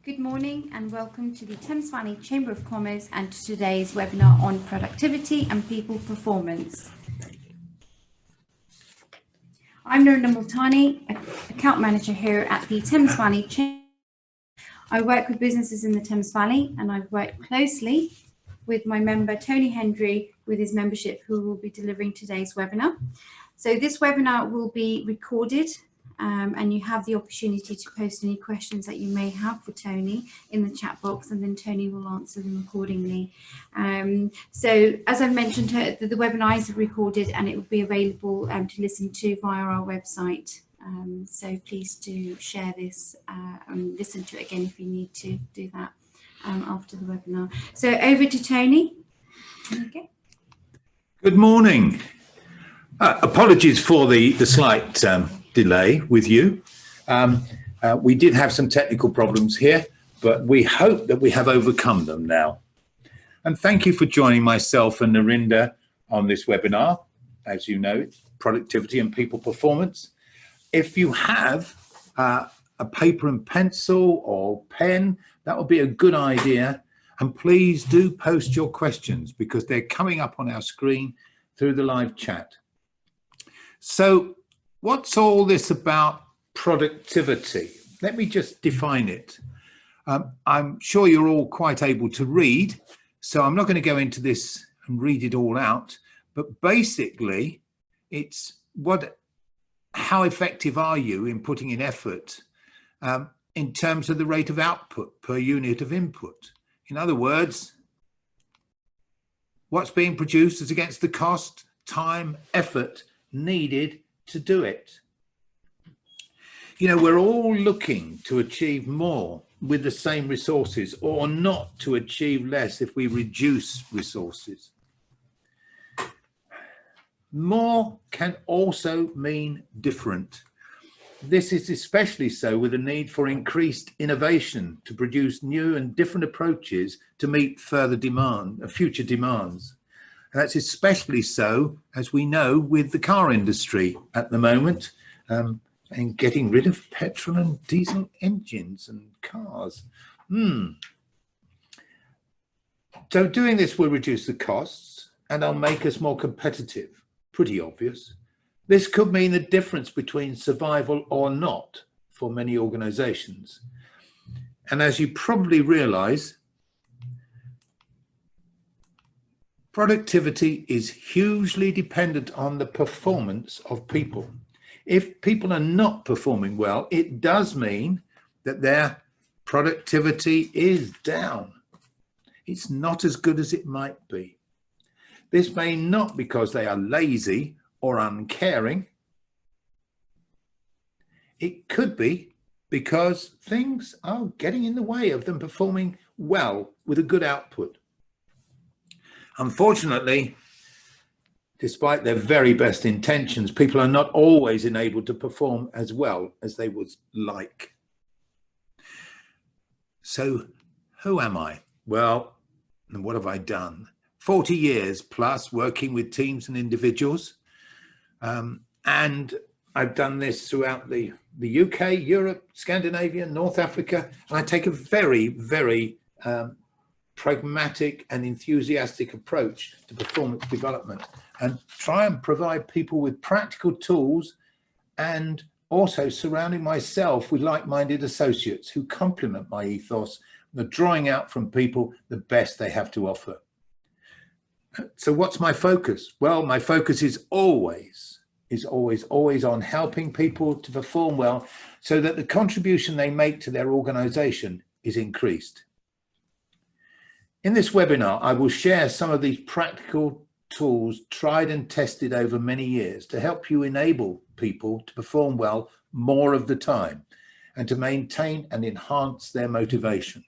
Good morning and welcome to the Thames Valley Chamber of Commerce and to today's webinar on productivity and people performance. I'm Nurna Multani, account manager here at the Thames Valley Chamber. I work with businesses in the Thames Valley and I've worked closely with my member Tony Hendry with his membership, who will be delivering today's webinar. So this webinar will be recorded and you have the opportunity to post any questions that you may have for Tony in the chat box, and then Tony will answer them accordingly. So as I've mentioned, the webinar is recorded and it will be available to listen to via our website. So please do share this and listen to it again if you need to do that after the webinar. So over to Tony. Okay. Good morning. Apologies for the slight delay with you. We did have some technical problems here, but we hope that we have overcome them now. And thank you for joining myself and Narinda on this webinar. As you know, it's productivity and people performance. If you have a paper and pencil or pen, that would be a good idea. And please do post your questions because they're coming up on our screen through the live chat. So what's all this about productivity? Let me just define it. I'm sure you're all quite able to read, so I'm not going to go into this and read it all out, but basically it's how effective are you in putting in effort in terms of the rate of output per unit of input? In other words, what's being produced as against the cost, time, effort needed to do it. You know, we're all looking to achieve more with the same resources, or not to achieve less if we reduce resources. More can also mean different. This is especially so with the need for increased innovation to produce new and different approaches to meet future demands. And that's especially so, as we know, with the car industry at the moment, and getting rid of petrol and diesel engines and cars. So doing this will reduce the costs and will make us more competitive. Pretty obvious. This could mean the difference between survival or not for many organizations. And as you probably realize, productivity is hugely dependent on the performance of people. If people are not performing well, it does mean that their productivity is down. It's not as good as it might be. This may not because they are lazy or uncaring. It could be because things are getting in the way of them performing well with a good output. Unfortunately, despite their very best intentions, people are not always enabled to perform as well as they would like. So who am I? Well, and what have I done? 40 years plus working with teams and individuals. And I've done this throughout the UK, Europe, Scandinavia, North Africa. And I take a very, very pragmatic and enthusiastic approach to performance development and try and provide people with practical tools, and also surrounding myself with like-minded associates who complement my ethos and are drawing out from people the best they have to offer. So what's my focus? Well, my focus is always on helping people to perform well so that the contribution they make to their organization is increased. In this webinar, I will share some of these practical tools tried and tested over many years to help you enable people to perform well more of the time and to maintain and enhance their motivation.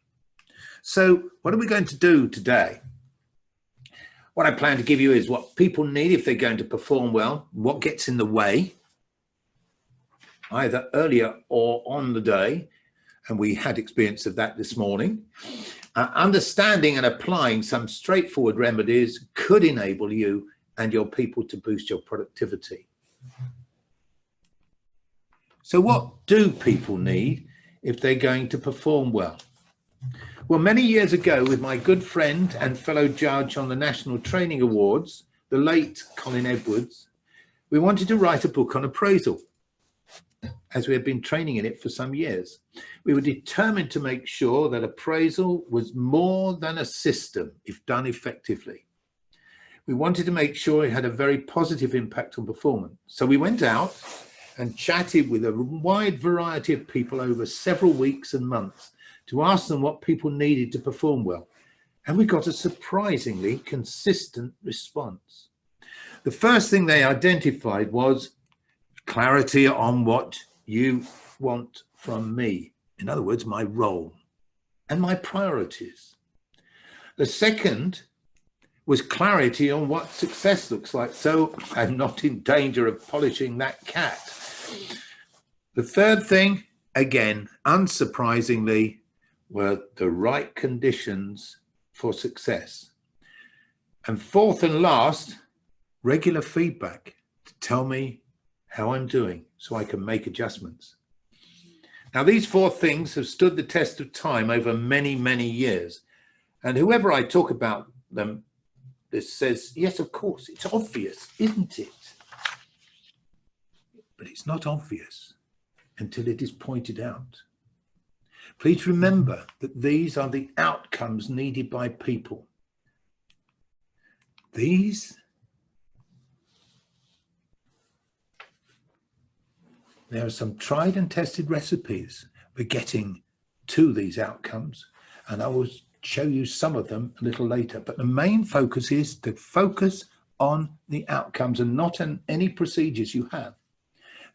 So what are we going to do today? What I plan to give you is what people need if they're going to perform well, what gets in the way, either earlier or on the day, and we had experience of that this morning. Understanding and applying some straightforward remedies could enable you and your people to boost your productivity. So what do people need if they're going to perform well? Well, many years ago, with my good friend and fellow judge on the National Training Awards, the late Colin Edwards, we wanted to write a book on appraisal, as we had been training in it for some years. We were determined to make sure that appraisal was more than a system if done effectively. We wanted to make sure it had a very positive impact on performance. So we went out and chatted with a wide variety of people over several weeks and months to ask them what people needed to perform well. And we got a surprisingly consistent response. The first thing they identified was clarity on what you want from me. In other words, my role and my priorities. The second was clarity on what success looks like, so I'm not in danger of polishing that cat. The third thing, again, unsurprisingly, were the right conditions for success. And fourth and last, regular feedback to tell me how I'm doing so I can make adjustments. Now, these four things have stood the test of time over many, many years. And whoever I talk about them, this says, yes, of course, it's obvious, isn't it? But it's not obvious until it is pointed out. Please remember that these are the outcomes needed by people. There are some tried and tested recipes for getting to these outcomes, and I will show you some of them a little later. But the main focus is to focus on the outcomes and not on any procedures you have,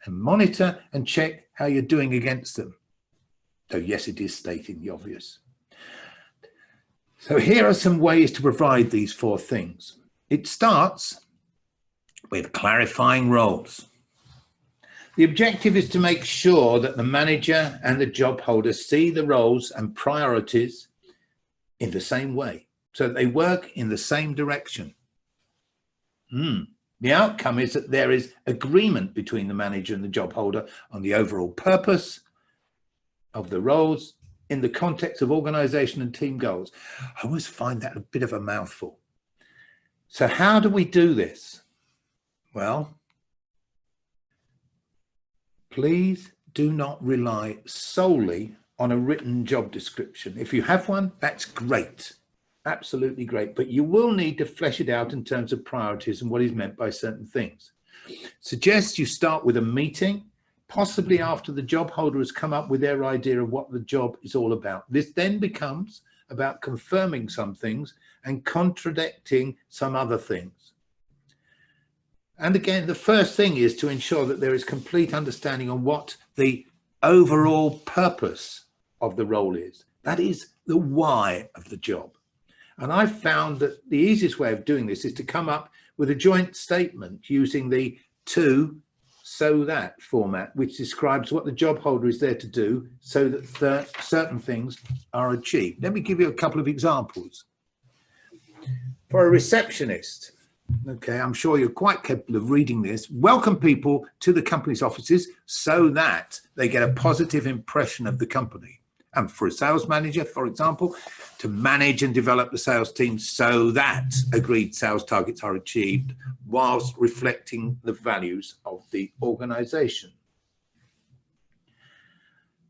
and monitor and check how you're doing against them. So yes, it is stating the obvious. So here are some ways to provide these four things. It starts with clarifying roles. The objective is to make sure that the manager and the job holder see the roles and priorities in the same way, so that they work in the same direction. The outcome is that there is agreement between the manager and the job holder on the overall purpose of the roles in the context of organization and team goals. I always find that a bit of a mouthful. So how do we do this? Well, please do not rely solely on a written job description. If you have one, that's great, absolutely great, but you will need to flesh it out in terms of priorities and what is meant by certain things. Suggest you start with a meeting, possibly after the job holder has come up with their idea of what the job is all about. This then becomes about confirming some things and contradicting some other things. And again, the first thing is to ensure that there is complete understanding on what the overall purpose of the role is. That is the why of the job. And I've found that the easiest way of doing this is to come up with a joint statement using the to, so that format, which describes what the job holder is there to do so that certain things are achieved. Let me give you a couple of examples. For a receptionist, okay, I'm sure you're quite capable of reading this. Welcome people to the company's offices so that they get a positive impression of the company. And for a sales manager, for example, to manage and develop the sales team so that agreed sales targets are achieved whilst reflecting the values of the organization.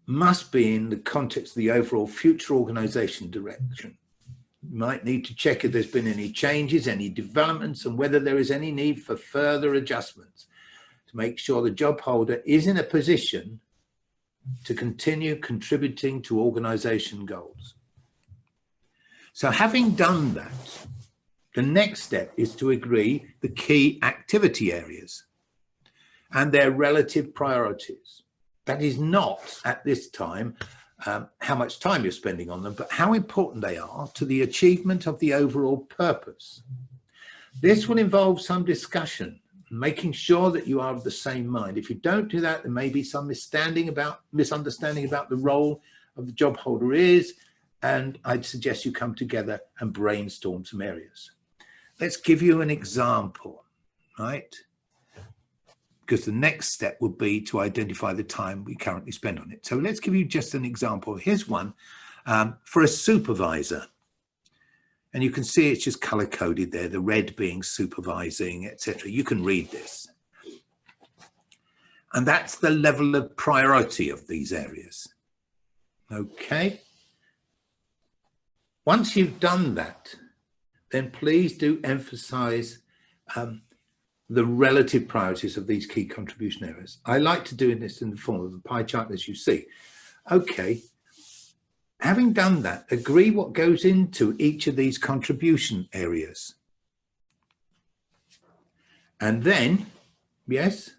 Must be in the context of the overall future organization direction. You might need to check if there's been any changes, any developments, and whether there is any need for further adjustments to make sure the job holder is in a position to continue contributing to organization goals. So having done that, the next step is to agree the key activity areas and their relative priorities. That is not at this time how much time you're spending on them, but how important they are to the achievement of the overall purpose. This will involve some discussion, making sure that you are of the same mind. If you don't do that, there may be some misunderstanding about the role of the job holder is, and I'd suggest you come together and brainstorm some areas. Let's give you an example, right? Because the next step would be to identify the time we currently spend on it. So let's give you just an example. Here's one for a supervisor. And you can see it's just color coded there, the red being supervising, etc. You can read this. And that's the level of priority of these areas. Okay. Once you've done that, then please do emphasize the relative priorities of these key contribution areas. I like to do this in the form of a pie chart, as you see. Okay. Having done that, agree what goes into each of these contribution areas. And then, yes,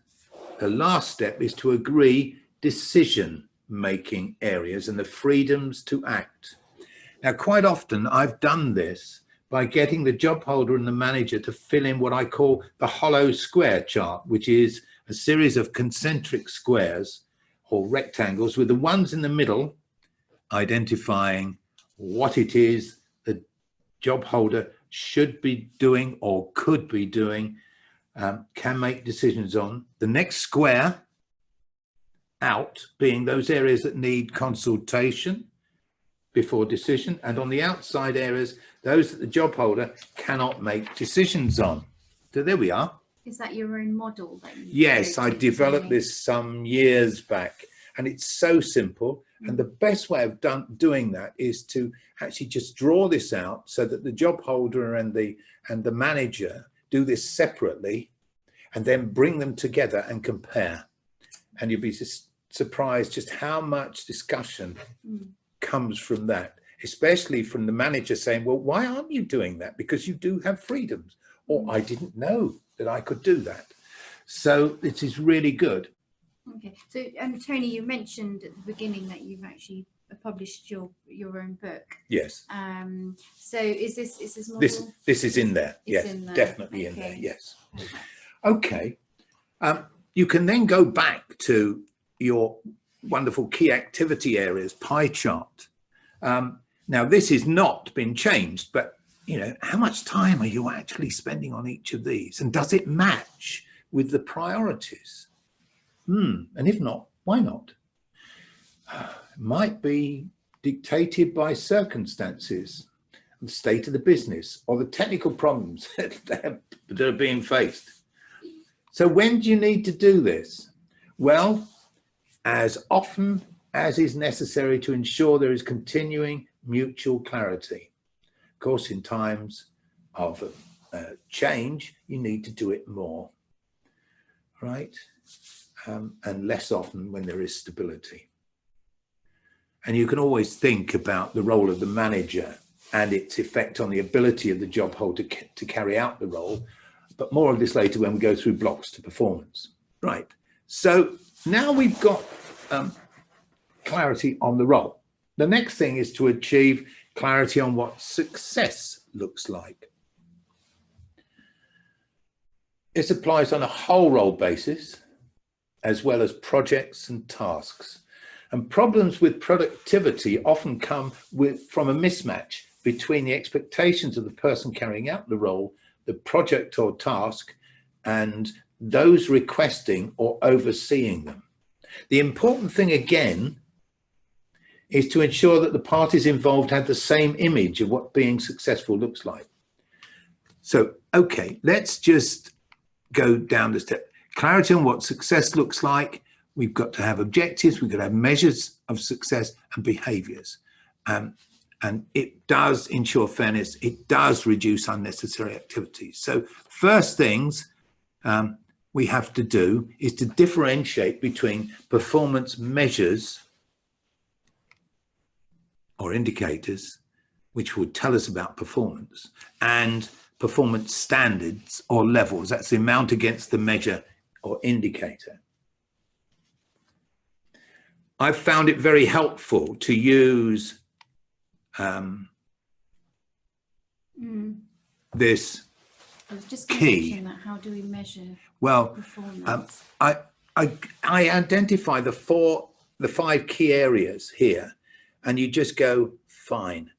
the last step is to agree decision-making areas and the freedoms to act. Now, quite often I've done this by getting the job holder and the manager to fill in what I call the hollow square chart, which is a series of concentric squares or rectangles with the ones in the middle identifying what it is the job holder should be doing or could be doing, can make decisions on. The next square out being those areas that need consultation before decision, and on the outside areas, those that the job holder cannot make decisions on. So there we are. Is that your own model? That you Yes, I developed this some years back, and it's so simple. And the best way of doing that is to actually just draw this out so that the job holder and the manager do this separately, and then bring them together and compare. And you'll be just surprised just how much discussion comes from that, especially from the manager saying, well, why aren't you doing that? Because you do have freedoms, or I didn't know that I could do that. So it is really good. Okay, so Tony, you mentioned at the beginning that you've actually published your own book. Yes. So is this model? This is in there. It's yes, in there. Definitely Okay. in there. Yes. Perfect. Okay. You can then go back to your wonderful key activity areas pie chart. Now this has not been changed, but how much time are you actually spending on each of these, and does it match with the priorities? And if not, why not? Might be dictated by circumstances, the state of the business, or the technical problems that are being faced. So when do you need to do this? Well, as often as is necessary to ensure there is continuing mutual clarity. Of course, in times of change, you need to do it more, right? And less often when there is stability. And you can always think about the role of the manager and its effect on the ability of the job holder to carry out the role, but more of this later when we go through blocks to performance. Right, so now we've got clarity on the role. The next thing is to achieve clarity on what success looks like. This applies on a whole role basis, as well as projects and tasks. And problems with productivity often come from a mismatch between the expectations of the person carrying out the role, the project or task, and those requesting or overseeing them. The important thing again is to ensure that the parties involved have the same image of what being successful looks like. So, okay, let's just go down the step. Clarity on what success looks like. We've got to have objectives, we've got to have measures of success and behaviors. And it does ensure fairness, it does reduce unnecessary activities. So first things we have to do is to differentiate between performance measures or indicators, which would tell us about performance, and performance standards or levels. That's the amount against the measure or indicator. I've found it very helpful to use this I was just key. mention that. How do we measure performance? I identify the 5 key areas here, and you just go fine.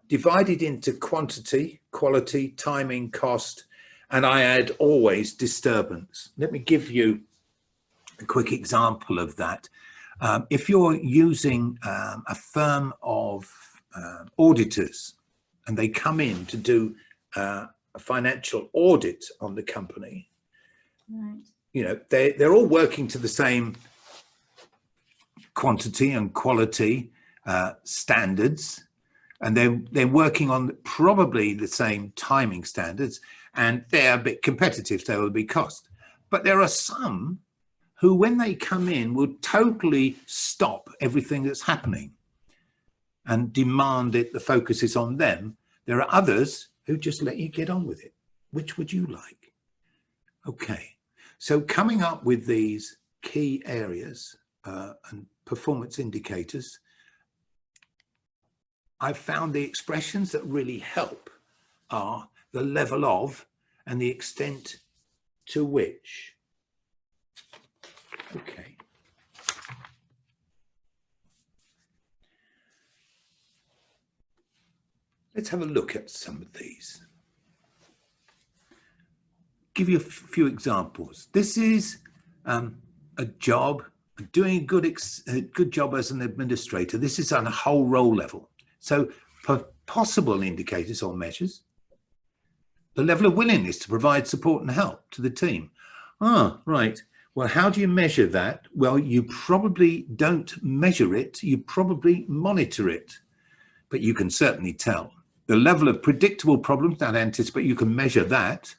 Divided into quantity, quality, timing, cost, and I add always disturbance. Let me give you a quick example of that. If you're using a firm of auditors and they come in to do a financial audit on the company, Right. you know, they're all working to the same quantity and quality standards, and they're working on probably the same timing standards, and they're a bit competitive, so there'll be cost. But there are some who, when they come in, will totally stop everything that's happening and demand it, the focus is on them. There are others who just let you get on with it. Which would you like? Okay, so coming up with these key areas and performance indicators, I found the expressions that really help are the level of and the extent to which. Okay. Let's have a look at some of these. Give you a few examples. This is a job, doing a good job as an administrator. This is on a whole role level. So possible indicators or measures, the level of willingness to provide support and help to the team. Ah, right. Well, how do you measure that? Well, you probably don't measure it. You probably monitor it, but you can certainly tell. The level of predictable problems that anticipate, you can measure that.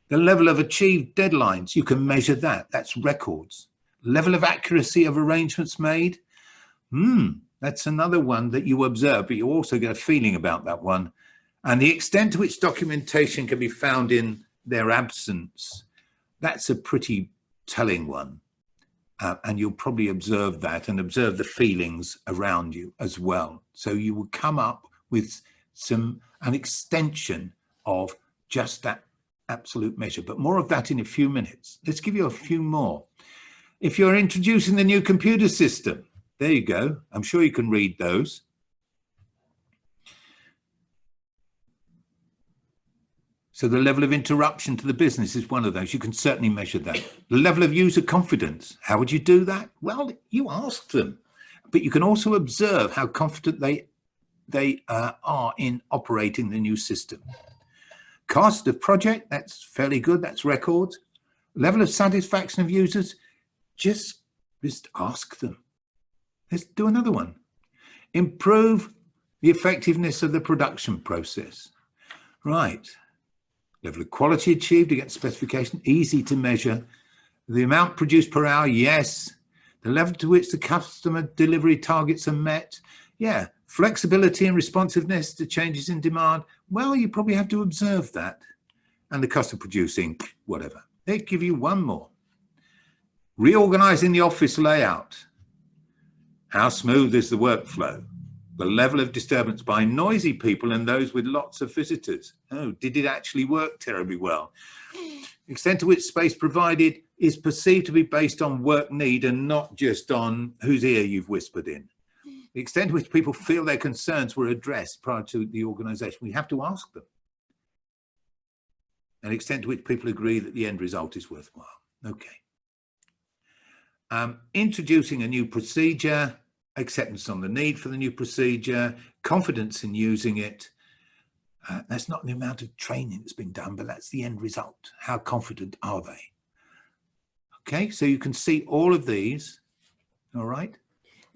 The level of achieved deadlines, you can measure that. That's records. Level of accuracy of arrangements made. That's another one that you observe, but you also get a feeling about that one. And the extent to which documentation can be found in their absence. That's a pretty telling one. And you'll probably observe that and observe the feelings around you as well. So you will come up with an extension of just that absolute measure, but more of that in a few minutes. Let's give you a few more. If you're introducing the new computer system, there you go. I'm sure you can read those. So the level of interruption to the business is one of those. You can certainly measure that. The level of user confidence. How would you do that? Well, you ask them, but you can also observe how confident they are in operating the new system. Cost of project, that's fairly good. That's records. Level of satisfaction of users, just ask them. Let's do another one. Improve the effectiveness of the production process. Right. Level of quality achieved against specification, easy to measure. The amount produced per hour, yes. The level to which the customer delivery targets are met, yeah. Flexibility and responsiveness to changes in demand, well, you probably have to observe that. And the cost of producing, whatever. They give you one more. Reorganizing the office layout. How smooth is the workflow? The level of disturbance by noisy people and those with lots of visitors. Oh, did it actually work terribly well? The extent to which space provided is perceived to be based on work need and not just on whose ear you've whispered in. The extent to which people feel their concerns were addressed prior to the organisation. We have to ask them. And the extent to which people agree that the end result is worthwhile. Okay. Introducing a new procedure, acceptance on the need for the new procedure, confidence in using it. That's not the amount of training that's been done, but that's the end result. How confident are they? Okay, so you can see all of these, all right?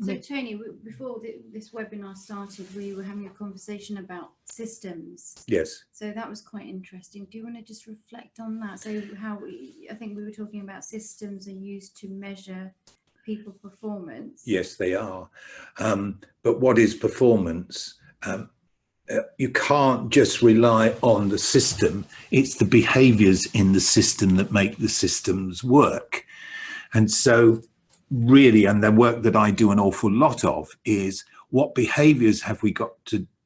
So Tony, before this webinar started, we were having a conversation about systems. Yes. So that was quite interesting. Do you want to just reflect on that? So I think we were talking about systems are used to measure people performance. Yes, they are. But what is performance? You can't just rely on the system. It's the behaviors in the system that make the systems work. And so really, and the work that I do an awful lot of is what behaviors have we got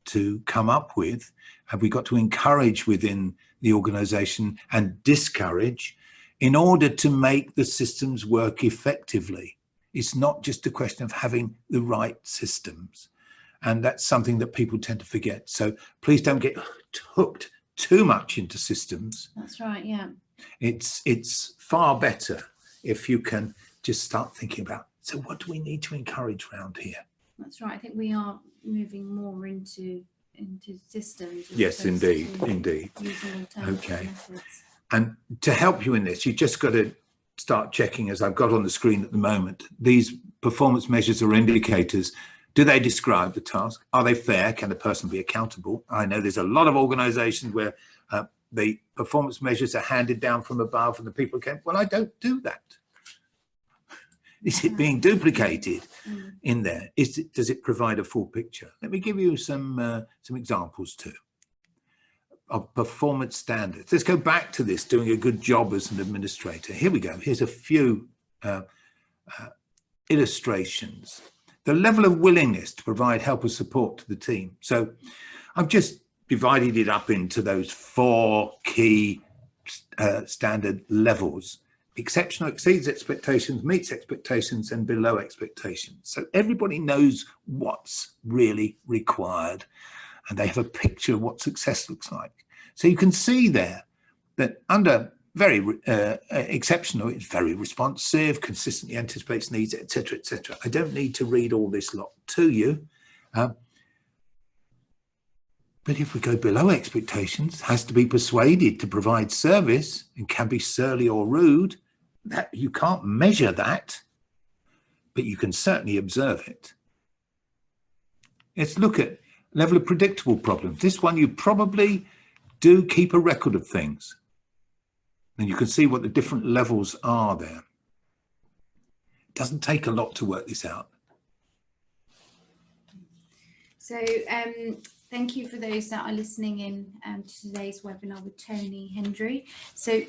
to come up with? Have we got to encourage within the organization and discourage in order to make the systems work effectively? It's not just a question of having the right systems. And that's something that people tend to forget. So please don't get hooked too much into systems. That's right, yeah. It's far better if you can just start thinking about So what do we need to encourage around here? That's right. I think we are moving more into systems. Yes, indeed, indeed. Using alternative Okay. methods. And to help you in this, you just got to start checking, as I've got on the screen at the moment, these performance measures or indicators. Do they describe the task? Are they fair? Can the person be accountable? I know there's a lot of organizations where the performance measures are handed down from above and the people can, well, I don't do that. Is it being duplicated in there? Does it provide a full picture? Let me give you some examples too of performance standards. Let's go back to this, doing a good job as an administrator. Here we go. Here's a few illustrations. The level of willingness to provide help or support to the team. So I've just divided it up into those 4 key standard levels. Exceptional, exceeds expectations, meets expectations, and below expectations. So everybody knows what's really required and they have a picture of what success looks like. So you can see there that under very exceptional, it's very responsive, consistently anticipates needs, etc., etc. I don't need to read all this lot to you. But if we go below expectations, has to be persuaded to provide service and can be surly or rude. That you can't measure that, but you can certainly observe it. Let's look at level of predictable problems. This one, you probably do keep a record of things. And you can see what the different levels are there. It doesn't take a lot to work this out. So thank you for those that are listening in to today's webinar with Tony Hendry. So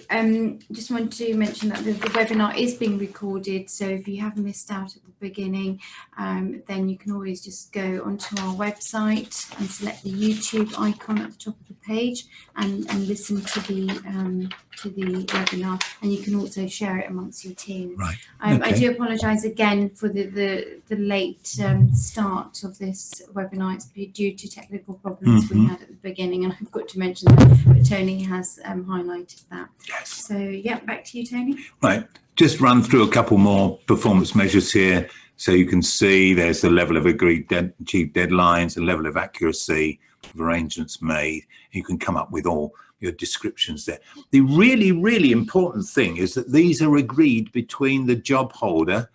just wanted to mention that the webinar is being recorded. So if you have missed out at the beginning, then you can always just go onto our website and select the YouTube icon at the top of the page and listen to the webinar. And you can also share it amongst your team. Right. I Okay. do apologise again for the late start of this webinar. It's due to technical problems we had at the beginning, and I've got to mention that, but Tony has highlighted that. Yes. So yeah, back to you, Tony. Right. Just run through a couple more performance measures here. So you can see there's the level of agreed achieved deadlines, the level of accuracy of arrangements made. You can come up with all your descriptions there. The really, really important thing is that these are agreed between the job holder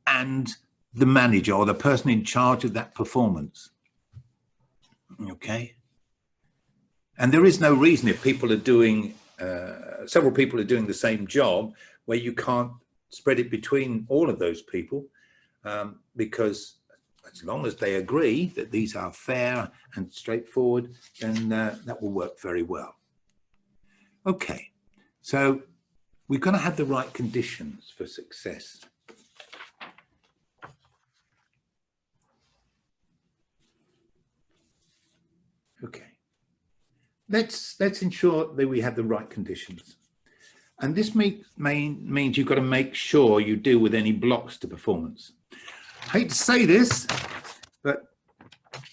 and the manager or the person in charge of that performance. Okay. And there is no reason, if people are doing, several people are doing the same job, where you can't spread it between all of those people, because as long as they agree that these are fair and straightforward, then that will work very well. Okay, so we've got to have the right conditions for success. Okay, let's ensure that we have the right conditions. And this means you've got to make sure you deal with any blocks to performance. I hate to say this, but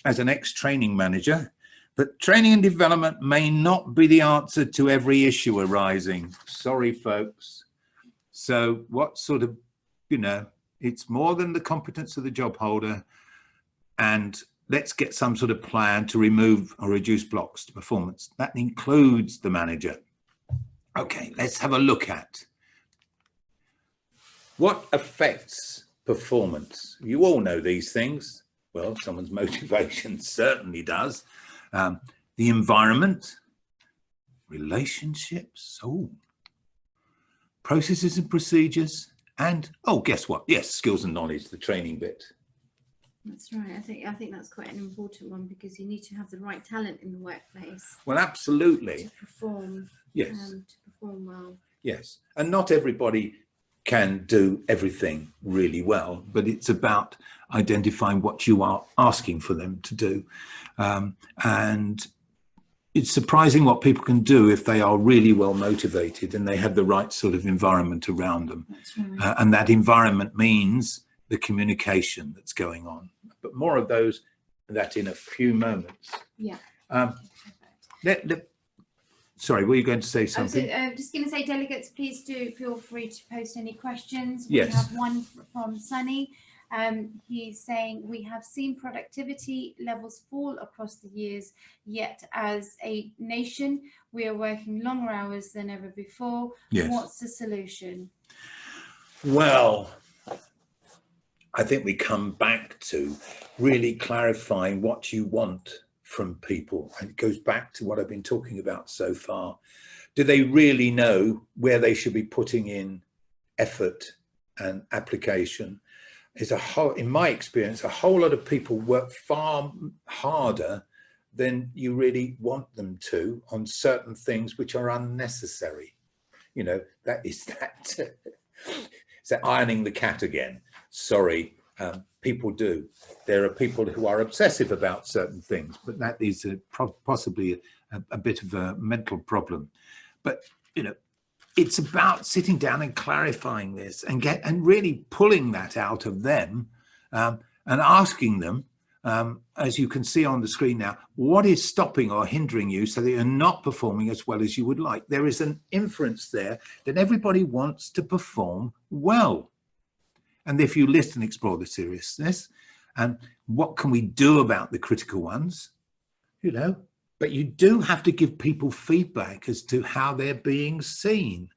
as an ex-training manager, but training and development may not be the answer to every issue arising. Sorry, folks. So what sort of, it's more than the competence of the job holder, and let's get some sort of plan to remove or reduce blocks to performance. That includes the manager. Okay, let's have a look at what affects performance. You all know these things. Well, someone's motivation certainly does. The environment, relationships, processes and procedures, and guess what? Yes, skills and knowledge, the training bit. That's right. I think that's quite an important one, because you need to have the right talent in the workplace. Well, absolutely. To perform. Yes. To perform well. Yes, and not everybody can do everything really well, but it's about identifying what you are asking for them to do. And it's surprising what people can do if they are really well motivated and they have the right sort of environment around them. That's right. And that environment means the communication that's going on. But more of that in a few moments. Yeah. Sorry, were you going to say I was something? just going to say, delegates, please do feel free to post any questions. Yes. We have one from Sunny. He's saying, we have seen productivity levels fall across the years, yet as a nation, we are working longer hours than ever before. Yes. What's the solution? Well, I think we come back to really clarifying what you want from people. And it goes back to what I've been talking about so far. Do they really know where they should be putting in effort and application? In my experience, a whole lot of people work far harder than you really want them to on certain things which are unnecessary. You know, it's that ironing the cat again. Sorry, people do. There are people who are obsessive about certain things, but that is possibly a bit of a mental problem. But, you know, it's about sitting down and clarifying this and really pulling that out of them and asking them, as you can see on the screen now, what is stopping or hindering you so that you're not performing as well as you would like? There is an inference there that everybody wants to perform well. And if you list and explore the seriousness and what can we do about the critical ones, you know, but you do have to give people feedback as to how they're being seen.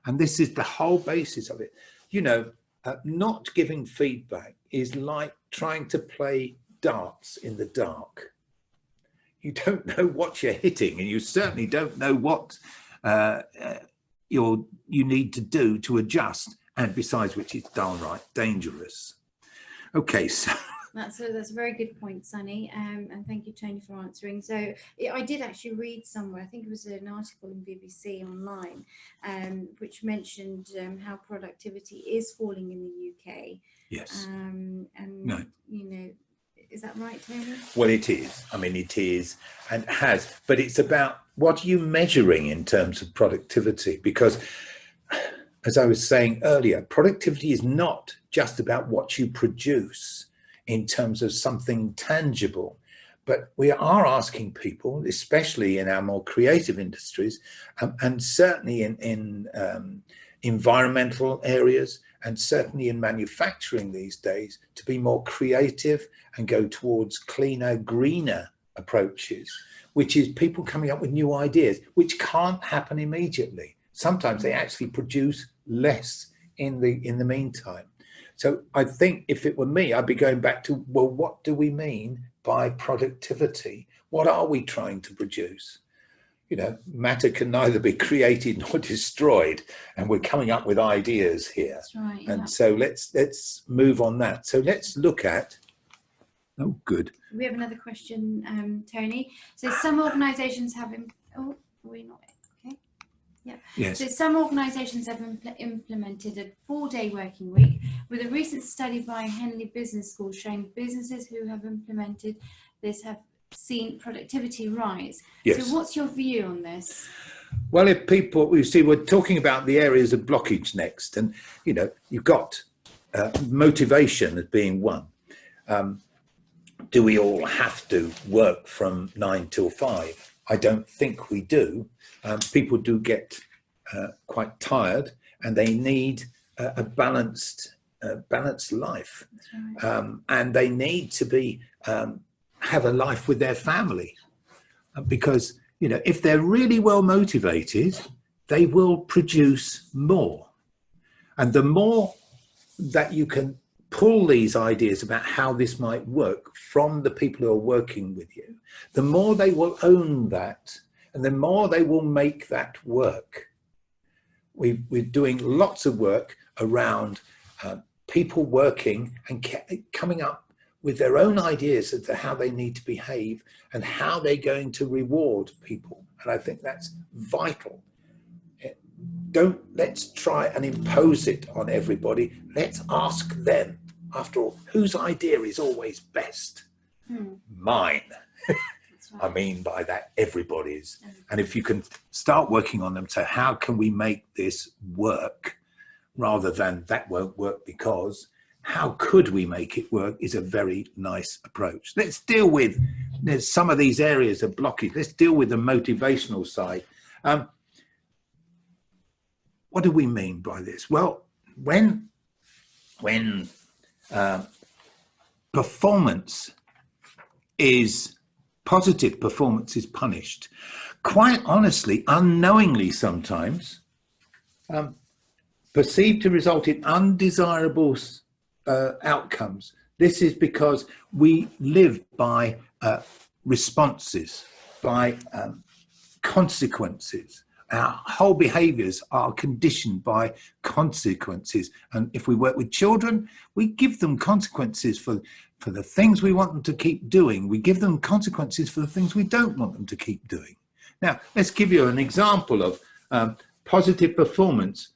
And this is the whole basis of it. You know, not giving feedback is like trying to play darts in the dark. You don't know what you're hitting, and you certainly don't know what you need to do to adjust. And besides which, it's downright dangerous. Okay, so That's a very good point, Sunny, and thank you, Tony, for answering. So I did actually read somewhere, I think it was an article in BBC Online, which mentioned how productivity is falling in the UK. Yes. And no. You know, is that right, Tony? Well, it is. I mean, it is and has, but it's about what are you measuring in terms of productivity? Because as I was saying earlier, productivity is not just about what you produce in terms of something tangible, but we are asking people, especially in our more creative industries, and certainly in environmental areas, and certainly in manufacturing these days, to be more creative and go towards cleaner, greener approaches, which is people coming up with new ideas, which can't happen immediately. Sometimes they actually produce less in the meantime. So I think if it were me, I'd be going back to, well, what do we mean by productivity? What are we trying to produce? You know, matter can neither be created nor destroyed, and we're coming up with ideas here. That's right, and yeah. so let's move on that. So let's look at, oh, good. We have another question, Tony. So some organisations have, oh, we're not, okay. Yeah. Yes. So some organisations have implemented a 4-day working week, with a recent study by Hendry Business School showing businesses who have implemented this have seen productivity rise. Yes. So what's your view on this? Well, if people, we see, we're talking about the areas of blockage next, and, you know, you've got motivation as being one. Do we all have to work from 9 till 5? I don't think we do. People do get quite tired, and they need a balanced life. That's right. And they need to be have a life with their family, because, you know, if they're really well motivated, they will produce more. And the more that you can pull these ideas about how this might work from the people who are working with you, the more they will own that, and the more they will make that work. We're doing lots of work around people working and coming up with their own ideas as to how they need to behave and how they're going to reward people. And I think that's vital. Let's try and impose it on everybody. Let's ask them, after all, whose idea is always best? Mine. Right. I mean by that, everybody's. And if you can start working on them, so how can we make this work, rather than that won't work because, how could we make it work, is a very nice approach. Let's deal with, there's some of these areas of blockage. Let's deal with the motivational side. What do we mean by this? Well, when performance is positive, performance is punished, quite honestly, unknowingly sometimes, perceived to result in undesirable outcomes. This is because we live by responses, by consequences. Our whole behaviors are conditioned by consequences. And if we work with children, we give them consequences for the things we want them to keep doing. We give them consequences for the things we don't want them to keep doing. Now, let's give you an example of positive performance.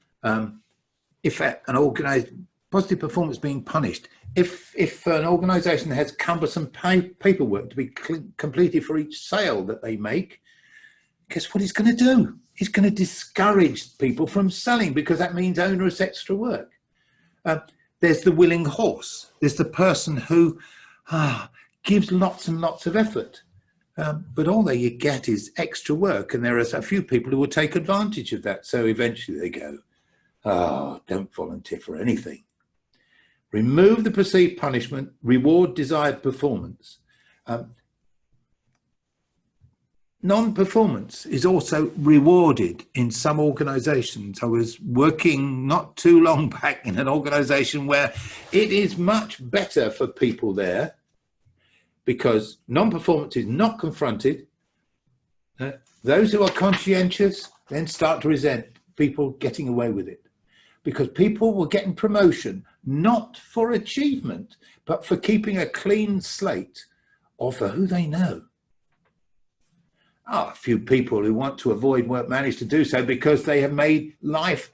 If an positive performance being punished, if an organization has cumbersome paperwork to be completed for each sale that they make, guess what he's going to do? He's going to discourage people from selling, because that means onerous extra work. There's the willing horse. There's the person who gives lots and lots of effort, but all that you get is extra work. And there are a few people who will take advantage of that. So eventually they go, oh, don't volunteer for anything. Remove the perceived punishment, reward desired performance. Non-performance is also rewarded in some organizations. I was working not too long back in an organization where it is much better for people there, because non-performance is not confronted. Those who are conscientious then start to resent people getting away with it, because people were getting promotion not for achievement, but for keeping a clean slate or for who they know. A few people who want to avoid work manage to do so because they have made life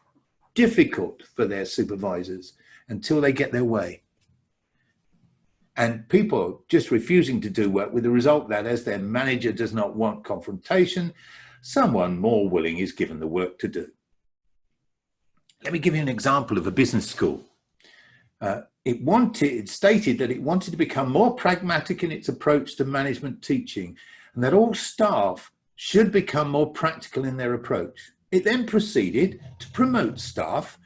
difficult for their supervisors until they get their way. And people just refusing to do work, with the result that as their manager does not want confrontation, someone more willing is given the work to do. Let me give you an example of a business school. It stated that it wanted to become more pragmatic in its approach to management teaching, and that all staff should become more practical in their approach. It then proceeded to promote staff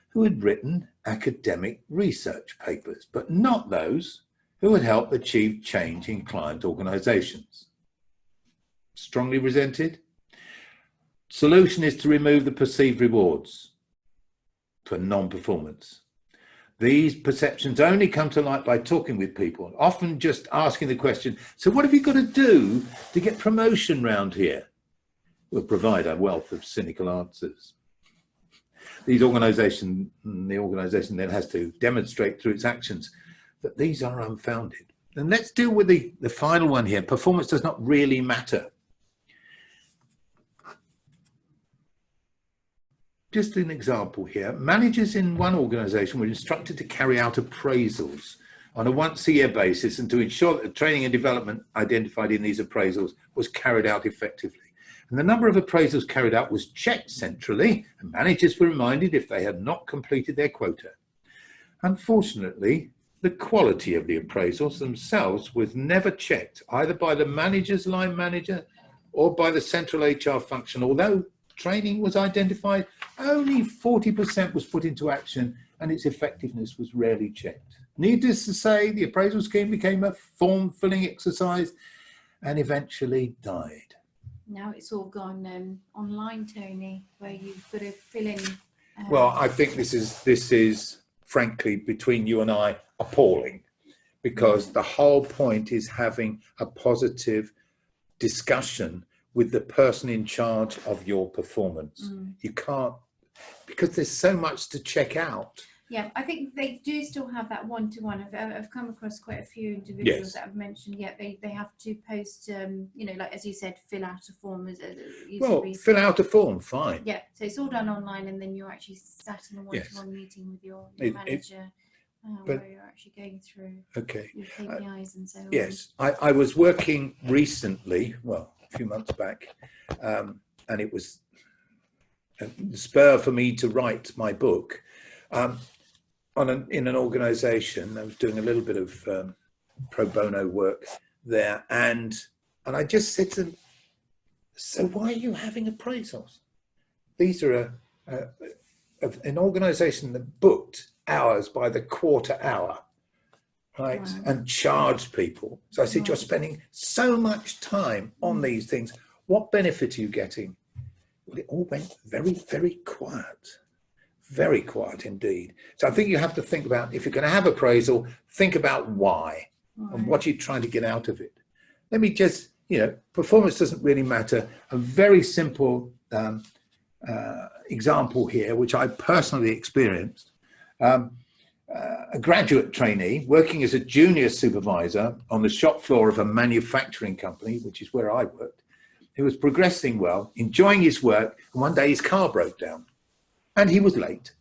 who had written academic research papers, but not those who would help achieve change in client organizations. Strongly resented? Solution is to remove the perceived rewards for non-performance. These perceptions only come to light by talking with people, often just asking the question, so what have you got to do to get promotion round here? We'll provide a wealth of cynical answers. The organization then has to demonstrate through its actions that these are unfounded. And let's deal with the final one here. Performance does not really matter. Just an example here. Managers in one organization were instructed to carry out appraisals on a once-a-year basis, and to ensure that the training and development identified in these appraisals was carried out effectively. And the number of appraisals carried out was checked centrally, and managers were reminded if they had not completed their quota. Unfortunately, the quality of the appraisals themselves was never checked, either by the manager's line manager or by the central HR function. Although training was identified, only 40% was put into action, and its effectiveness was rarely checked. Needless to say, the appraisal scheme became a form-filling exercise and eventually died. Now it's all gone online, Tony, where you've got to fill in. Well, I think this is frankly, between you and I, appalling, because the whole point is having a positive discussion with the person in charge of your performance. You can't, because there's so much to check out. Yeah, I think they do still have that one-to-one. I've come across quite a few individuals that have mentioned, they have to post, like as you said, fill out a form. Fill out a form, fine. Yeah, so it's all done online, and then you're actually sat in a one-to-one meeting with your manager, where you're actually going through your KPIs and so on. Yes, I was working recently, a few months back, and it was the spur for me to write my book. In an organization, I was doing a little bit of pro bono work there, and I just said to them, So why are you having appraisals? These are an organisation that booked hours by the quarter hour, right? Wow. And charged people. So I said, Wow. you're spending so much time on these things. What benefit are you getting? Well, it all went very, very quiet. Very quiet indeed. So I think you have to think about, if you're going to have appraisal, think about why and what you're trying to get out of it. Let me just, performance doesn't really matter. A very simple example here, which I personally experienced. A graduate trainee working as a junior supervisor on the shop floor of a manufacturing company, which is where I worked, who was progressing well, enjoying his work, and one day his car broke down and he was late.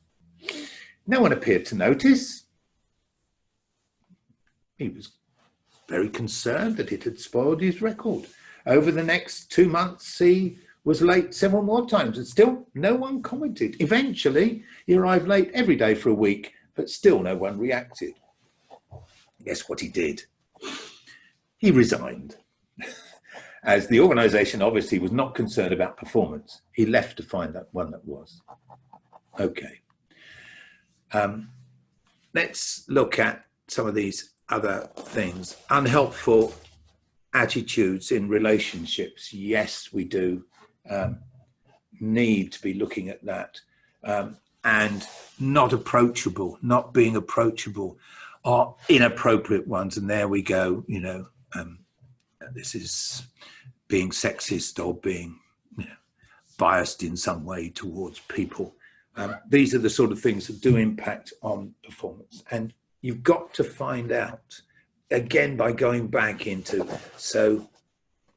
No one appeared to notice. He was very concerned that it had spoiled his record. Over the next 2 months, he was late several more times and still no one commented. Eventually, he arrived late every day for a week, but still no one reacted. Guess what he did? He resigned. As the organisation obviously was not concerned about performance, he left to find that one that was. Okay. Let's look at some of these other things. Unhelpful attitudes in relationships. Yes, we do need to be looking at that. And not approachable, not being approachable, are inappropriate ones. And there we go, this is being sexist or being biased in some way towards people. These are the sort of things that do impact on performance. And you've got to find out, again, by going back into, so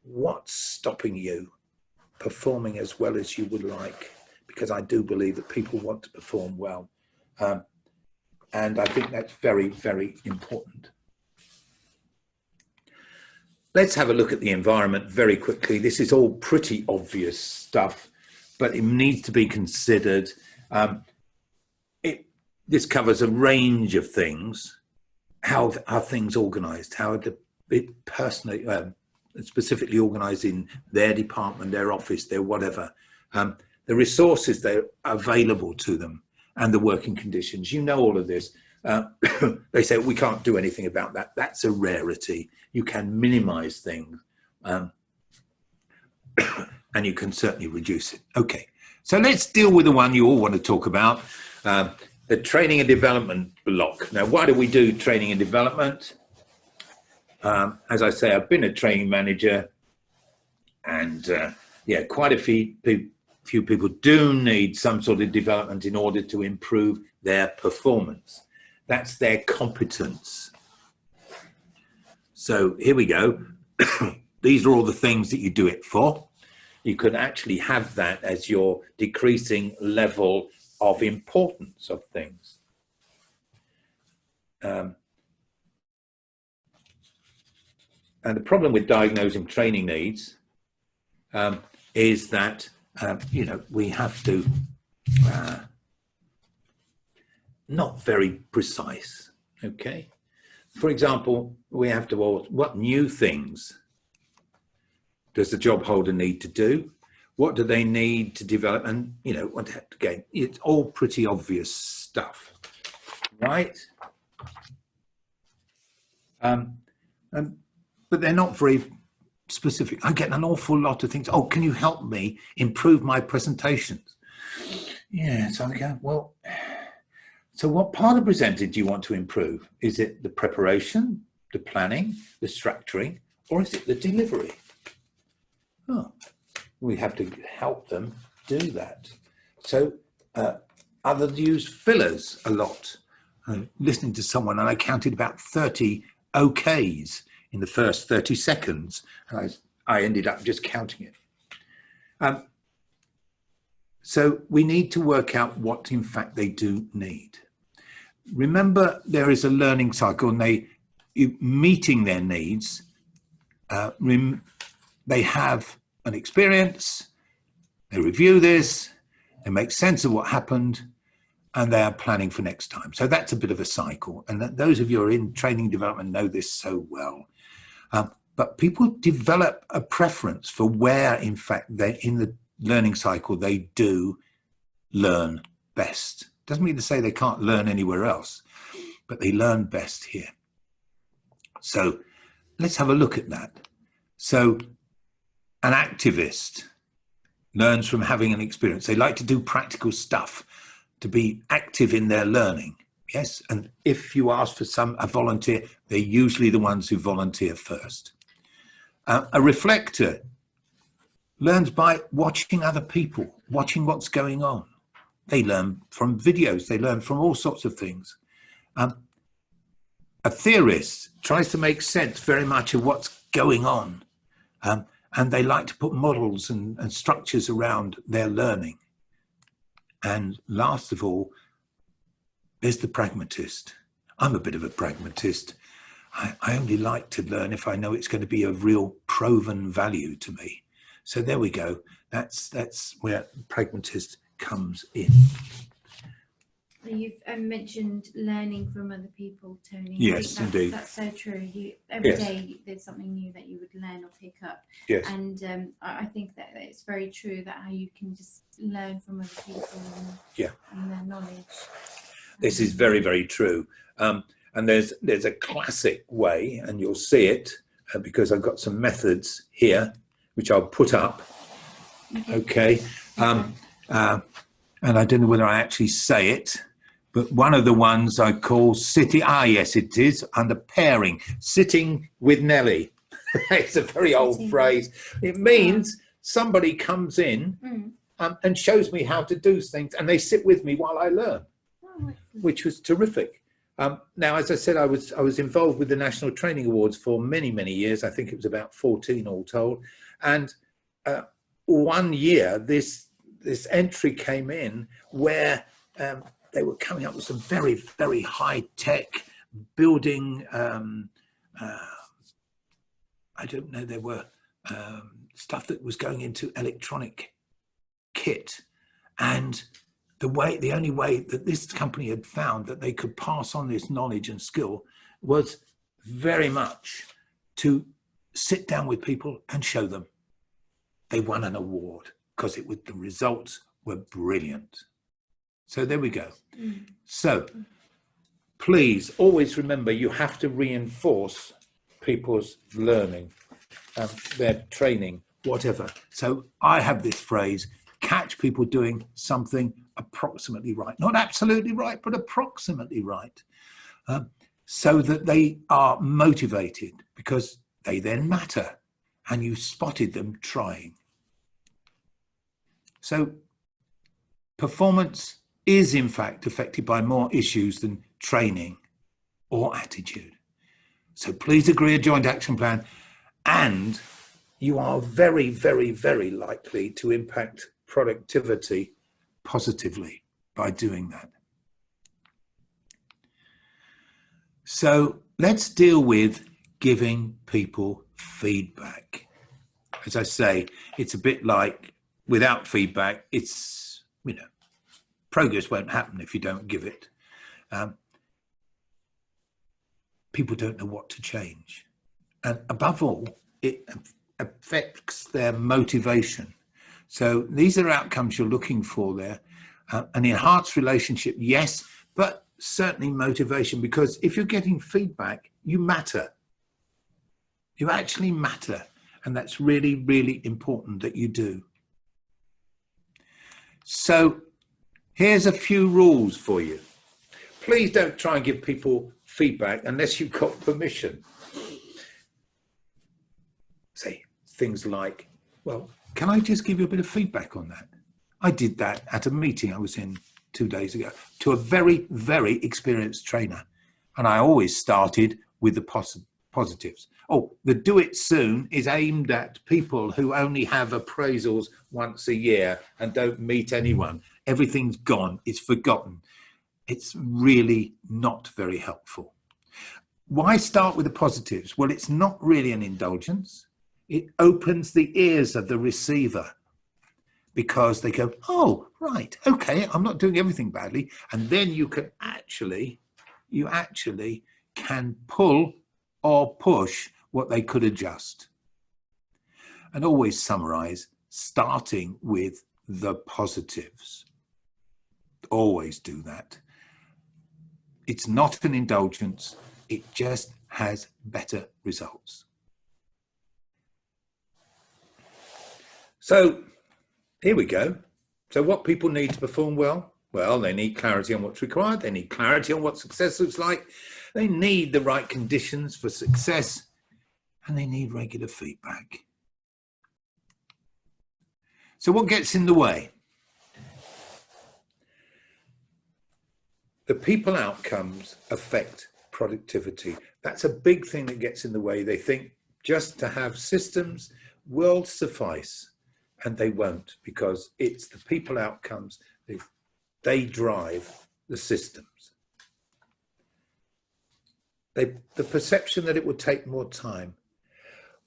what's stopping you performing as well as you would like? Because I do believe that people want to perform well. And I think that's very, very important. Let's have a look at the environment very quickly. This is all pretty obvious stuff, but it needs to be considered. This covers a range of things. How are things organised? How are it personally, specifically organised in their department, their office, their whatever? The resources that are available to them and the working conditions. You know all of this. They say, we can't do anything about that. That's a rarity. You can minimise things and you can certainly reduce it. Okay, so let's deal with the one you all want to talk about, the training and development block. Now, why do we do training and development? As I say, I've been a training manager and quite a few people do need some sort of development in order to improve their performance. That's their competence. So here we go. These are all the things that you do it for. You could actually have that as your decreasing level of importance of things. And the problem with diagnosing training needs is that we have to not very precise, okay? For example, we have to ask, what new things does the job holder need to do? What do they need to develop? And, again, it's all pretty obvious stuff, right? But they're not very specific. I get an awful lot of things. Oh, can you help me improve my presentations? Yeah, so I go, well, so what part of presenting do you want to improve? Is it the preparation, the planning, the structuring, or is it the delivery? Oh, we have to help them do that. So others use fillers a lot. Listening to someone, and I counted about 30 okays in the first 30 seconds. And I ended up just counting it. So we need to work out what, in fact, they do need. Remember, there is a learning cycle, and meeting their needs, they have an experience, they review this, they make sense of what happened, and they are planning for next time. So that's a bit of a cycle. And those of you who are in training development know this so well. but people develop a preference for where, in fact, they in the learning cycle, they do learn best. Doesn't mean to say they can't learn anywhere else, but they learn best here. So let's have a look at that. So an activist learns from having an experience. They like to do practical stuff, to be active in their learning. Yes, and if you ask for a volunteer, they're usually the ones who volunteer first. A reflector learns by watching other people, watching what's going on. They learn from videos, they learn from all sorts of things. A theorist tries to make sense very much of what's going on, and they like to put models and structures around their learning. And last of all, there's the pragmatist. I'm a bit of a pragmatist. I only like to learn if I know it's going to be of real proven value to me. So there we go. That's where pragmatist comes in. You've mentioned learning from other people, Tony. Yes, indeed. That's so true. Every Yes. day there's something new that you would learn or pick up. Yes. And I think that it's very true that how you can just learn from other people and their knowledge. This is very, very true. And there's a classic way, and you'll see it because I've got some methods here, which I'll put up. Okay. And I don't know whether I actually say it, but one of the ones I call sitting. Yes, it is under pairing, sitting with Nelly. It's a very old phrase. It means somebody comes in and shows me how to do things, and they sit with me while I learn, which was terrific. Now, as I said, I was involved with the National Training Awards for many, many years. I think it was about 14 all told. And one year, this entry came in where they were coming up with some very, very high-tech building. I don't know, there were stuff that was going into electronic kit. And the only way that this company had found that they could pass on this knowledge and skill was very much to sit down with people and show them. They won an award because the results were brilliant. So there we go. So please always remember, you have to reinforce people's learning, their training, whatever. So I have this phrase: catch people doing something approximately right, not absolutely right, but approximately right, so that they are motivated, because they then matter and you spotted them trying. So performance is in fact affected by more issues than training or attitude. So please agree a joint action plan, and you are very, very, very likely to impact productivity positively by doing that. So let's deal with giving people feedback. As I say, it's a bit like without feedback, it's, progress won't happen if you don't give it. People don't know what to change. And above all, it affects their motivation. So these are outcomes you're looking for there. An enhanced relationship, yes, but certainly motivation, because if you're getting feedback, you matter. You actually matter. And that's really, really important that you do. So here's a few rules for you. Please don't try and give people feedback unless you've got permission. Say things like, well, can I just give you a bit of feedback on that? I did that at a meeting I was in 2 days ago to a very, very experienced trainer. And I always started with the positives. Oh, the do it soon is aimed at people who only have appraisals once a year and don't meet anyone. Everything's gone, it's forgotten. It's really not very helpful. Why start with the positives? Well, it's not really an indulgence. It opens the ears of the receiver, because they go, oh, right, okay, I'm not doing everything badly. And then you actually can pull or push what they could adjust. And always summarize, starting with the positives. Always do that. It's not an indulgence, it just has better results. So here we go. So what people need to perform well? Well, they need clarity on what's required. They need clarity on what success looks like. They need the right conditions for success, and they need regular feedback. So what gets in the way? The people outcomes affect productivity. That's a big thing that gets in the way. They think just to have systems will suffice, and they won't, because it's the people outcomes. They drive the systems. The perception that it would take more time.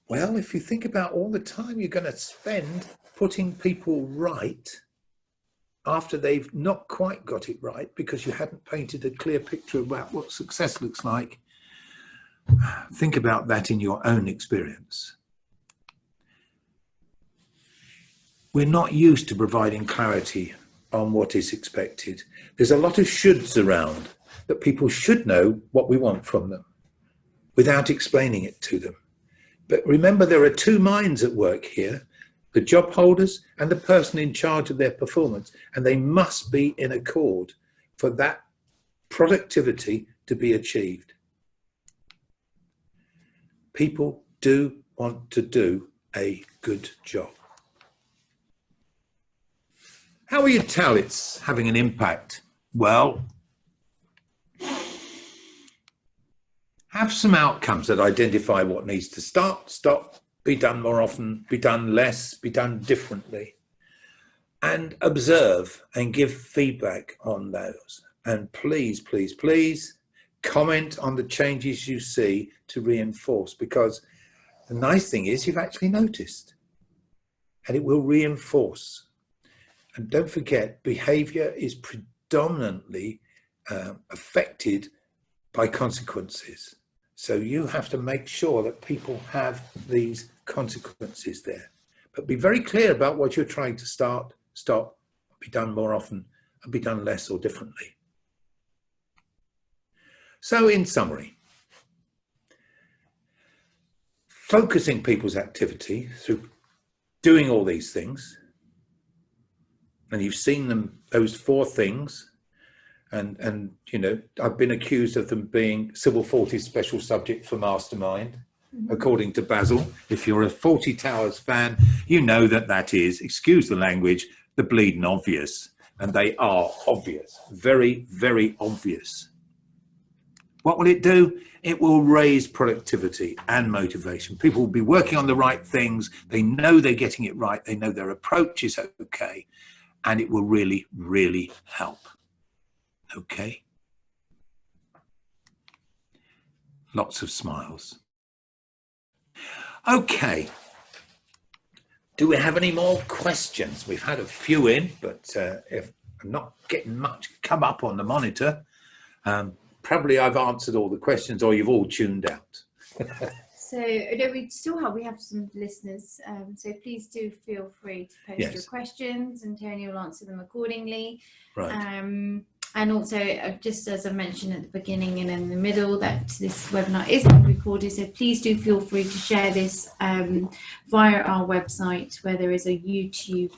Well, if you think about all the time you're going to spend putting people right after they've not quite got it right because you hadn't painted a clear picture about what success looks like, think about that in your own experience. We're not used to providing clarity on what is expected. There's a lot of shoulds around, that people should know what we want from them without explaining it to them. But remember, there are two minds at work here, the job holders and the person in charge of their performance, and they must be in accord for that productivity to be achieved. People do want to do a good job. How will you tell it's having an impact? Well, have some outcomes that identify what needs to start, stop, be done more often, be done less, be done differently, and observe and give feedback on those. And please, please, please comment on the changes you see to reinforce, because the nice thing is you've actually noticed, and it will reinforce. And don't forget, behavior is predominantly affected by consequences. So you have to make sure that people have these consequences there. But be very clear about what you're trying to start, stop, be done more often, and be done less or differently. So in summary, focusing people's activity through doing all these things, and you've seen them, those four things, and you know, I've been accused of them being Civil 40's special subject for Mastermind, according to Basil. If you're a 40 Towers fan, you know that that is, excuse the language, the bleeding obvious. And they are obvious, very, very obvious. What will it do? It will raise productivity and motivation. People will be working on the right things. They know they're getting it right. They know their approach is okay. And it will really, really help. Okay? Lots of smiles. Okay. Do we have any more questions? We've had a few in, but if I'm not getting much come up on the monitor, probably I've answered all the questions, or you've all tuned out. So we have some listeners, so please do feel free to post your questions, and Tony will answer them accordingly. Right. And also, just as I mentioned at the beginning and in the middle, that this webinar is being recorded, so please do feel free to share this via our website, where there is a YouTube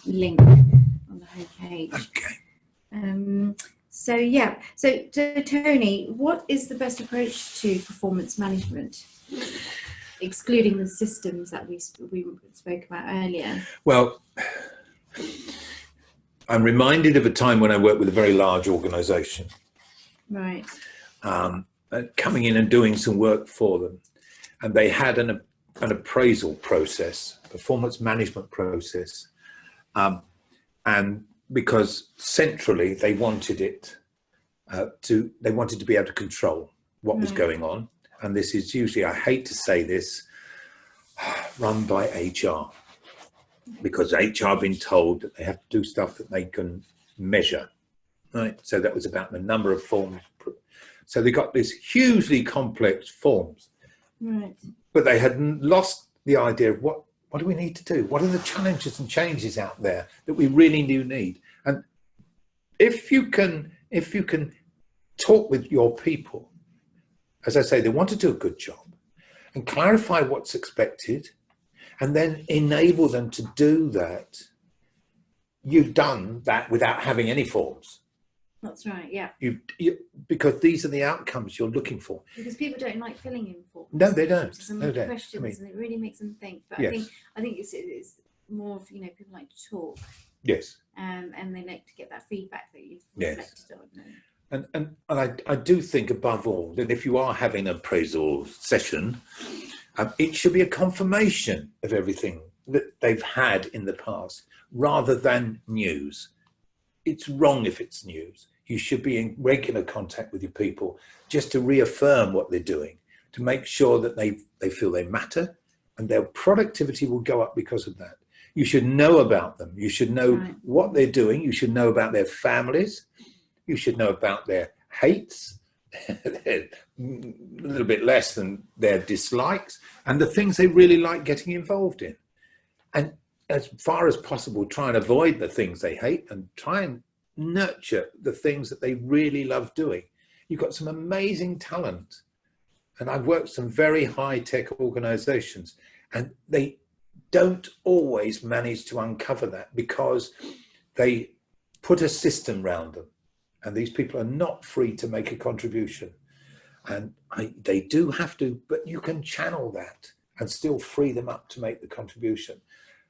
link on the homepage. Okay. So yeah, so Tony, what is the best approach to performance management, excluding the systems that we spoke about earlier? Well, I'm reminded of a time when I worked with a very large organization. Right. Coming in and doing some work for them. And they had an appraisal process, performance management process. And because centrally they wanted it to be able to control what was going on. And this is usually, I hate to say this, run by HR. Because HR have been told that they have to do stuff that they can measure, right? So that was about the number of forms. So they got these hugely complex forms, Right. but they had lost the idea of what do we need to do? What are the challenges and changes out there that we really do need? And if you can talk with your people, as I say, they want to do a good job, and clarify what's expected, and then enable them to do that, you've done that without having any forms. That's right, yeah. Because these are the outcomes you're looking for. Because people don't like filling in forms. No, they don't. Some No, they don't. questions, and it really makes them think. But Yes. I think it's more of, people like to talk. Yes. And they like to get that feedback that you've Yes. reflected on. And I do think above all that if you are having an appraisal session, it should be a confirmation of everything that they've had in the past rather than news. It's wrong if it's news. You should be in regular contact with your people just to reaffirm what they're doing, to make sure that they feel they matter and their productivity will go up because of that. You should know about them. You should know what they're doing. You should know about their families. You should know about their hates, a little bit less than their dislikes, and the things they really like getting involved in. And as far as possible, try and avoid the things they hate and try and nurture the things that they really love doing. You've got some amazing talent. And I've worked with some very high-tech organizations, and they don't always manage to uncover that because they put a system around them. And these people are not free to make a contribution. And they do have to, but you can channel that and still free them up to make the contribution.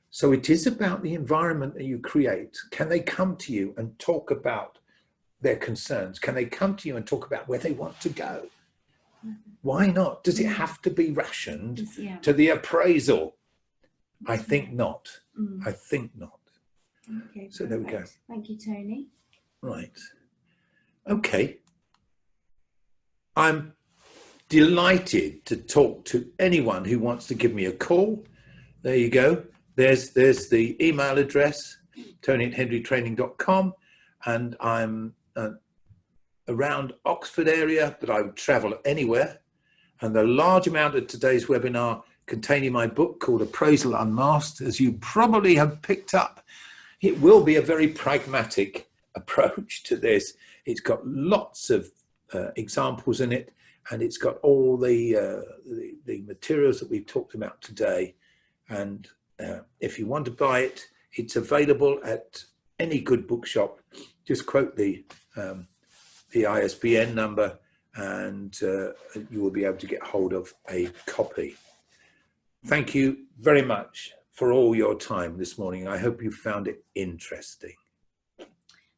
So it is about the environment that you create. Can they come to you and talk about their concerns? Can they come to you and talk about where they want to go? Why not? Does it have to be rationed to the appraisal? I think not. I think not. Okay, so there we go. Thank you, Tony. Right. Okay. I'm delighted to talk to anyone who wants to give me a call. There you go. There's the email address, tony@hendrytraining.com, and I'm around Oxford area, but I would travel anywhere. And the large amount of today's webinar containing my book called Appraisal Unmasked, as you probably have picked up, it will be a very pragmatic approach to this. It's got lots of examples in it, and it's got all the materials that we've talked about today. And if you want to buy it, it's available at any good bookshop. Just quote the ISBN number, and you will be able to get hold of a copy. Thank you very much for all your time this morning. I hope you found it interesting.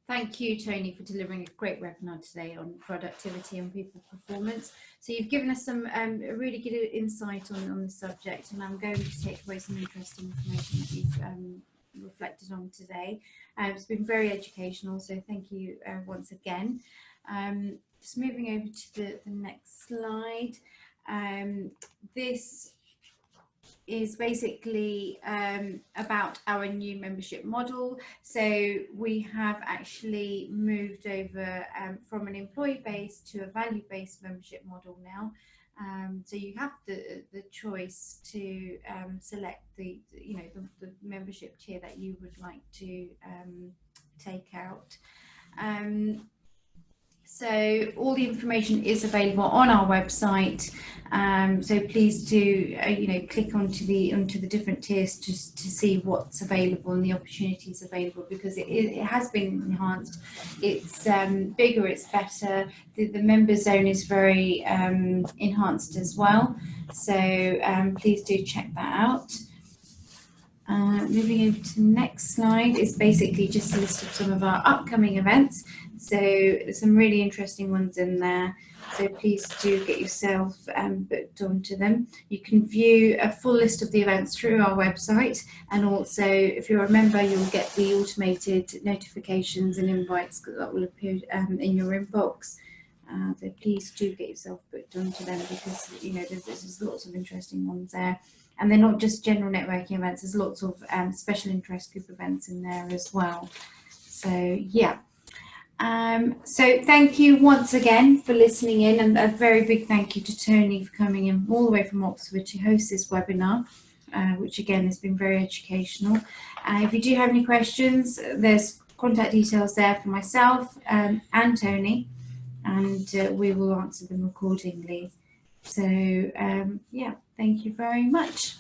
Thank you, Tony, for delivering a great webinar today on productivity and people performance. So you've given us some really good insight on the subject, and I'm going to take away some interesting information that you've reflected on today. It's been very educational, so thank you once again. Just moving over to the next slide. This is basically about our new membership model. So we have actually moved over from an employee-based to a value-based membership model now. So you have the choice to select the membership tier that you would like to take out. So all the information is available on our website. So please do, click onto the different tiers just to see what's available and the opportunities available, because it has been enhanced. It's bigger, it's better. The member zone is very enhanced as well. So please do check that out. Moving over to the next slide is basically just a list of some of our upcoming events. So there's some really interesting ones in there. So please do get yourself booked onto them. You can view a full list of the events through our website, and also if you're a member, you'll get the automated notifications and invites that will appear in your inbox. So please do get yourself booked onto them, because there's lots of interesting ones there. And they're not just general networking events, there's lots of special interest group events in there as well. So yeah. So thank you once again for listening in, and a very big thank you to Tony for coming in all the way from Oxford to host this webinar, which again has been very educational. If you do have any questions, there's contact details there for myself and Tony, and we will answer them accordingly. So yeah, thank you very much.